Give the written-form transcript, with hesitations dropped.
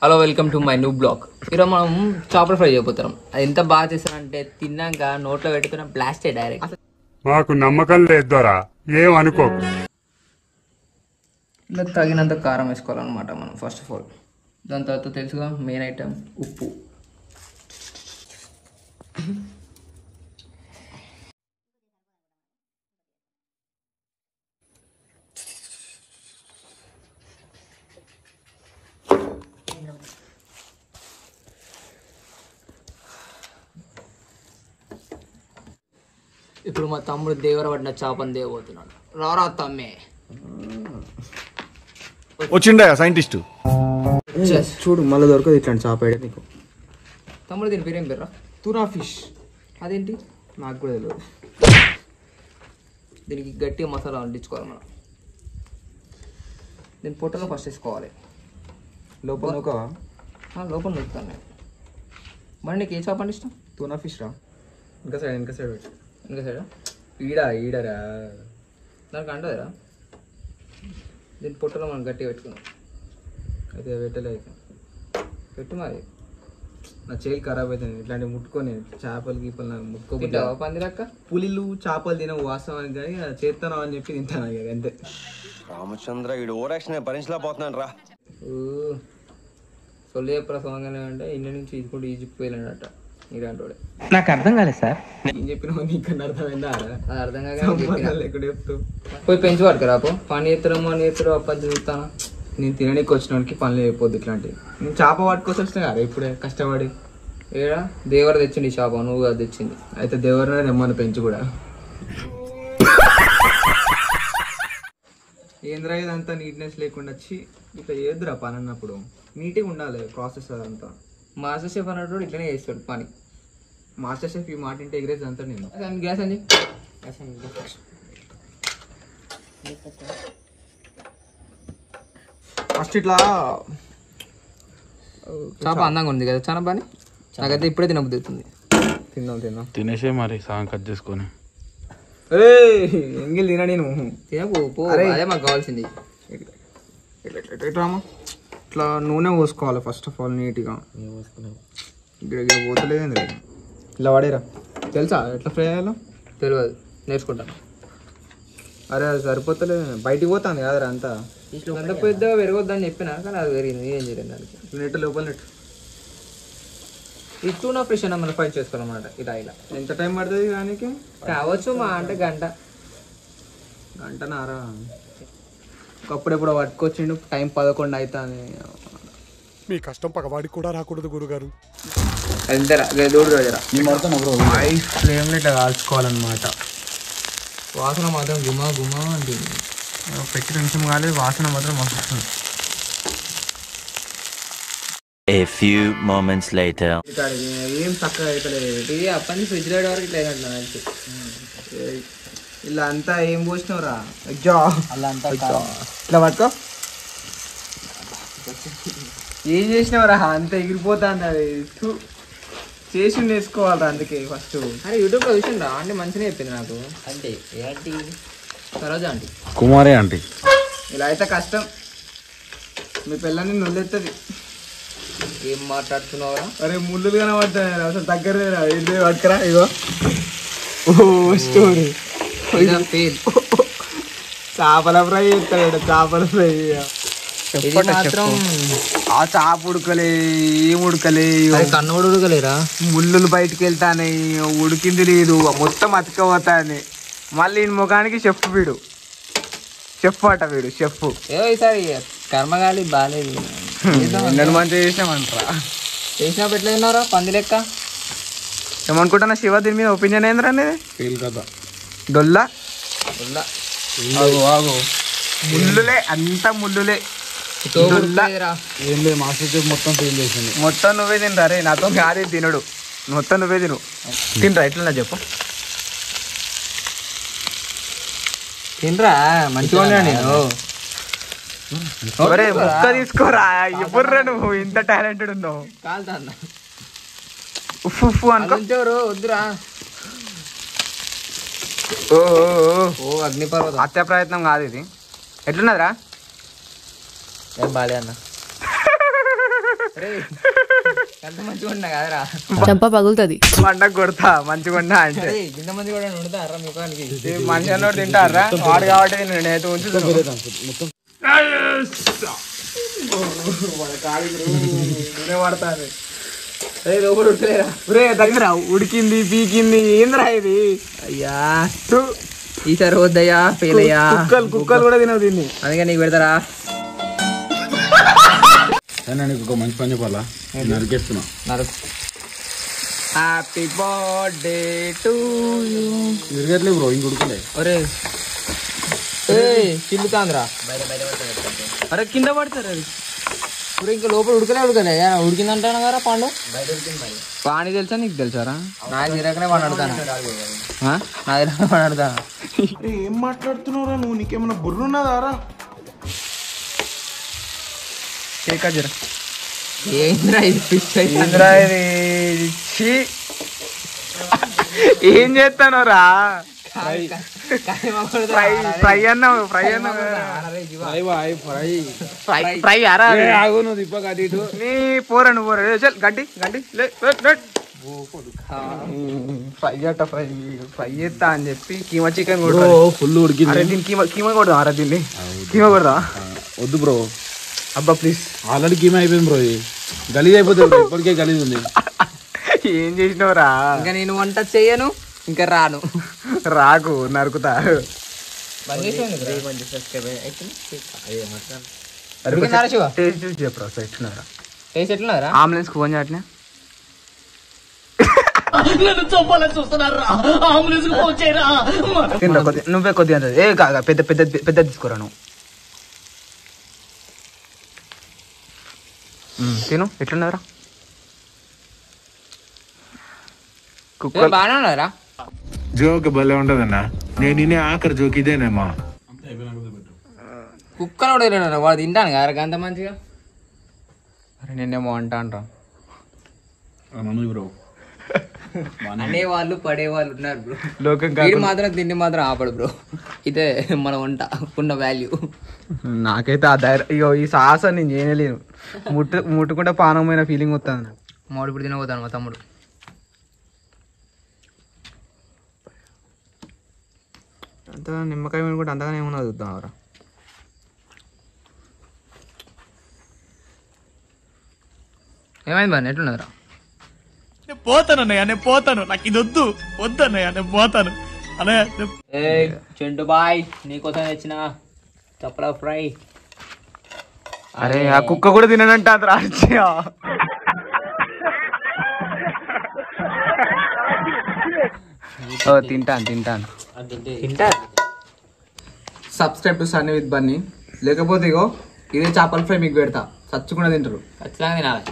Hello welcome to my new blog. ఈరోజు మనం చేపల ఫ్రై చేయబోతున్నాం. అది ఎంత బాగా చేస్తారంటే తిన్నాక నోట్లో పెట్టుకున్న బ్లాస్టే డైరెక్ట్. మాకు నమ్మకం లేదు దొరా, ఏమనుకో. ఇలా తగినంత కారం వేసుకోవాలన్నమాట మనం ఫస్ట్ ఆఫ్ ఆల్. దాని తర్వాత తెలుసుగా మెయిన్ ఐటమ్ ఉప్పు. ఇప్పుడు మా తమ్ముడు దేవర పడిన చేపని దేవబోతున్నాడు. రారా తమ్మే వచ్చిండా సైంటిస్ట్. చూడు మళ్ళీ దొరకదు ఇట్లాంటి చేప నీకు. తమ్ముడు దీని పేరేం పేర్రా? తురా ఫిష్. అదేంటి నాకు కూడా తెలియదు. దీనికి గట్టిగా మసాలా అంటించుకోవాలి మనం. దీని పొట్టలో ఫస్ట్ వేసుకోవాలి. లోపల నూకవా? లోపల నొక్కుతాను నేను. మరి నీకు ఏ చేప అంటే ఇష్టం? తునా ఫిష్ రా. ఇంకా సైడ్ పెట్టు. ఇంకా సైడా ఈడరా దానికి అంటదిరా. దీని పొట్టలో మనం గట్టిగా పెట్టుకున్నాం. అయితే పెట్టలేదు. పెట్టు మరి. నా చేయి ఖరాబ్ అవుతుంది ఇట్లాంటివి ముట్టుకొని. చేపలు గీపలు నాకు ముట్టుకోబోతే తింటావా పందిరక్క? పులిలు చేపలు తిన వాస్తవానికి కానీ చేస్తాను అని చెప్పి తింటాను ఇక అంతే. రామచంద్ర ఈడు ఓరాక్షన్ భరించలేకపోతున్నాను రా. సొల్లు చెప్పరా సోంగానే అంటే ఇండియా నుంచి ఇది ఈజిప్ట్ వెళ్ళాడట ఇలాంటి. నాకు అర్థం కాలేదు సార్. ఏం చెప్పినా నీకు అర్థమైందా? అది అర్థం కాక ఎక్కడ చెప్తూ పోయి పెంచి పట్టుకురాపో. పని ఎత్తడమో అని ఎత్తడో అప్పని చూస్తానా. నేను తినడానికి వచ్చినోడికి పనులు అయిపోద్ది ఇట్లాంటివి. నేను చేప పట్టుకోసి వచ్చినా కదా ఇప్పుడే కష్టపడి. ఏడా దేవర తెచ్చింది చేప, నువ్వు అది తెచ్చింది. అయితే దేవుడినే తెమ్మని పెంచి కూడా. ఏంద్రా ఇదంతా నీట్నెస్ లేకుండా వచ్చి ఇట్లా ఏదురా పని అన్నప్పుడు నీట్గా ఉండాలి ప్రాసెస్ అదంతా. మాస్టర్ షెఫ్ అన్నట్టు ఇట్లనే చేస్తాడు పని. మాస్టర్ షెఫ్ ఈ మాట ఇంటే ఎగ్రేజ్ అంతా నేను. గ్యాస్ అండి. ఫస్ట్ ఇట్లా చేప అందంగా ఉంది కదా చాలా పని. నాకైతే ఇప్పుడే తినబుద్ధి అవుతుంది. తిందాం తినేసే మరి సగం కట్ చేసుకొని. ఎంగిల్ తినా నేను. తినకు అదే మాకు కావాల్సింది. రామా ఇట్లా నూనె పోసుకోవాలి ఫస్ట్ ఆఫ్ ఆల్ నీట్గా. ఇక్కడ పోతలేదు ఇలా వాడేరా. తెలుసా ఎట్లా ఫ్రై అయ్యాలో? తెలియదు, నేర్చుకుంటాను. అరే అది సరిపోతలేదు, బయటికి పోతాను కాదరా అంతా. అంత పెద్దగా పెరగొద్దని చెప్పినా కానీ అది పెరిగింది. ఏం చేయలేదు దానికి. నెట్ లోపల నెట్. ఈ టూనా ఫిష్ అన్న మనం ఫ్రై చేసుకోవాలన్నమాట. ఇలా ఎంత టైం పడుతుంది దానికి? కావచ్చు మా అంటే గంటనారా. ఒకప్పుడెప్పుడు పట్టుకొచ్చిండు, టైం 11 అవుతుంది. మీ కష్టం పగవాడికి కూడా రాకూడదు గురుగారు. అంతేరా దూడు రోజురా. హై ఫ్లేమ్లో ఇట్లా కాల్చుకోవాలన్నమాట. వాసన మాత్రం గుమా గుమా అంటుంది. పెట్టి నిమిషం కాలేదు, వాసన మాత్రం మస్తు వస్తుంది. A few moments later. ఏం చక్కగా అవుతలేదు. ఇది అప్పటి నుంచి ఫ్రిడ్జ్ లైట్ వరకు ఇట్లా అయినట్టు. ఇలా అంతా ఏం పోసినావురా? ఇట్లా పట్టుకో. ఏం చేసినావురా? అంత ఎగిరిపోతుంది అది. చేసి నేర్చుకోవాలరా అందుకే ఫస్ట్. అరే యూట్యూబ్లో చూసిండ్రా అంటే మంచిగా చెప్పింది నాకు. అంటే ఏంటి సరోజా ఆంటీ, కుమారే ఆంటీ. ఇలా అయితే కష్టం. మీ పిల్లని నొల్లెత్తది. ఏం మాట్లాడుతున్నావురా? అరే ముళ్ళు కనబడతాయి అసలు దగ్గర ఇదే పట్టుకురా. ఇగో స్టోరీ ఫెయిల్. చేపల ఫ్రై చేస్తాడు. చేపల ఫ్రై ఇది మాత్రం ఆ చేప ఉడకలే, ఏం ఉడకలే. కన్ను కూడా ఉడకలేరా? ముళ్ళులు బయటికి వెళ్తానే, ఉడికింది లేదు, మొత్తం అతికపోతానే. మళ్ళీ ఈ ముఖానికి షెఫ్ వీడు. షెఫ్ అట వీడు షెఫ్. ఏదో ఈసారి కర్మగాలి బాగాలేదు. ఎన్నడు మంచిగా చేసినామంటారా? చేసినా పెట్టలేదున్నారా పంది లెక్క. ఏమనుకుంటున్నా శివ దీని మీద ఒపీనియన్ ఏంద్రా అనేది? ఫీల్ కదా డొల్లా ఉందా? ముళ్ళులే, అంతా ముళ్ళులే. ఏం లేదు, మాస్టర్ షెఫ్ మొత్తం ఫీల్ చేసింది. మొత్తం నువ్వే తినరా రే, నాతో కాదే తినడు. మొత్తం నువ్వే తిను. తినరా ఎట్లా చెప్పు. తినరా మంచిగా ఉన్నా నేను. ఒరే ముక్క తీసుకోరా. ఎప్పుడురా నువ్వు ఇంత టాలెంటెడ్ ఉన్నావు? కాలుతా అన్న ఉఫ్ ఉఫ్ అనుకో. వద్దురా. ఓ అగ్నిపర్వతం. హత్య ప్రయత్నం కాదు ఇది. ఎట్లున్నదిరా? ఏం బాలే అన్న. ఎంత మంచిగా ఉన్నా కదరా చంప పగులుతుంది. మంటకు కొడతా మంచిగా ఉన్నా అంటే ఇంత మంది కూడా వండుతారా ముఖానికి మనిషి అన్నోడు తింటారా వాడు కాబట్టి నేనైతే ఉంచుతాను పడతాను లోపల ఉడతలేరా ఒరే దగ్గర ఉడికింది పీకింది ఏంద్రా ఇది అయ్యా ఈసారి వద్దయ్యా ఫెయిల్ అయ్యా కుక్కలు కూడా తినవు దీన్ని అందుకే నీకు పెడతారా నీకు ఒక మంచి పని చెప్పాలా నరికేస్తున్నా. Happy birthday to you. తిరగట్లే బ్రో ఇంక ఉడకలే. ఒరే చిల్లుతాందిరా అరే కింద పడతారు అది ఇప్పుడు ఇంకా లోపల ఉడకలే ఉడికిందంటాను కదా పండు పానీ తెలుసా నీకు తెలుసారా నాకు తిరగనే పండుతాను నా తిరగనే పండుతాను. ఏం మాట్లాడుతున్నావురా నువ్వు? నీకేమన్నా బుర్రున్నదారా? ఏంద్రా ఇది ఫిష్ ఏంద్రా ఇది ఛీ. ఏం చేస్తాను రా ఫ్రై అన్నావు ఫ్రై అరా నువ్వు దిప్పక అటు ఇటు. నీ పోరా నువ్వు చల్ గడ్డి ఫ్రై అట్ట ఫ్రై చేస్తా అని చెప్పి కీమా చికెన్ కూడా ఫుల్ ఉడికింది. అరే దీన్ని కీమా కొడదాం అరే దీన్ని కీమా కొడదాం వద్దు బ్రో. అబ్బా ప్లీజ్ ఆల్రెడీ కీమా అయిపోయింది బ్రో. ఇది గలీజ్ అయిపోతుంది bro. ఇప్పటికే గలీజ్ ఉంది. ఏం చేసినావురా? ఇంకా నేను వంట చెయ్యను ఇంకా రాను రాకు నరుకుతా. టేస్ట్ చూసి చెప్పరా ఎట్లున్నారా? టేస్ట్ ఎట్లున్నారా? అంబులెన్స్ ఫోన్ చేయట్లే నువ్వే కొద్దిగా ఏ కాగా పెద్ద పెద్ద పెద్ద తీసుకోరా నువ్వు. తిను ఎట్లున్నారా? బాగానే ఉన్నారా? జోక్ భలే ఉంటదన్నా. నేను ఆఖరి జోక్ ఇదేనేమా. కుక్కలు కూడా వాడు తింటాను కదా అంత మంచిగా. అరే నేనేమో అంటా అంటా బ్రో. అనేవాళ్ళు పడేవాళ్ళు ఉన్నారు బ్రో. లోకం వీడు మాత్రం తిండి మాత్రం ఆపడు బ్రో. ఇదే మన వంట ఉన్న వాల్యూ. నాకైతే ఆ ధైర్యం ఇగో ఈ సాహసం నేను చేయలేను. ముట్టుకుంటే పానమైన ఫీలింగ్ వస్తుంది నాకు. మామిడి ఇప్పుడు తినబోతాను మా తమ్ముడు. అంత నిమ్మకాయ మీద కూడా అంతగానే ఏమన్నా చూద్దాం అవరా. ఏమైంది బాగా ఎట్లున్నారా? నేను పోతానన్నయ్య, నేను పోతాను. నాకు ఇది వద్దన్నయ్య, నేను పోతాను అన్నయ్య. చెంటు బాయ్ నీకోసం తెచ్చిన చప్పల ఫ్రై. అరే ఆ కుక్క కూడా తిననంట అది రాజ్యా. తింటాను subscribe to Sunny with Bunny. లేకపోతే ఇగో ఇదే చేపల ఫ్రై మీకు పెడతా, చచ్చుకుండా తింటారు. ఖచ్చితంగా తినాలి.